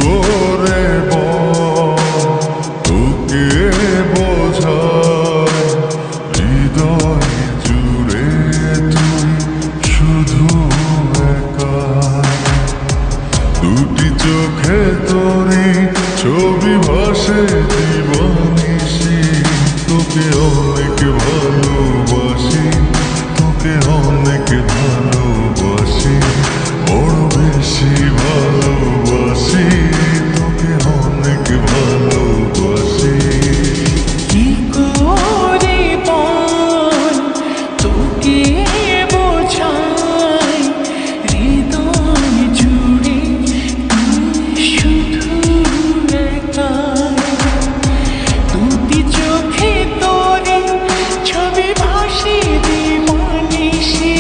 করে তোকে বোঝায় হৃদয় জুড়ে তুই শুধু একা। দুটি চোখে তোরে ছবি ভাসে জীবনিশি, তোকে অনেক ভালোবাসি, তোকে অনেক ভালোবাসি, বড় বেশি ভালোবাসি, তোকে অনেক ভালোবাসি। কি করে বল তোকে বোঝাই হৃদয় জুড়ে তুই শুধু একা। দুটি চোখে তোরে ছবি ভাসে জীবনিশি,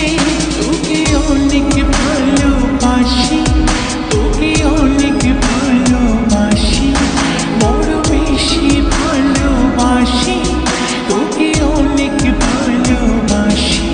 তোকে অনেক ভালোবাসি, তোকে অনেক ভালোবাসি, বড় বেশি ভালোবাসি, তোকে অনেক ভালোবাসি।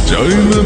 চাই না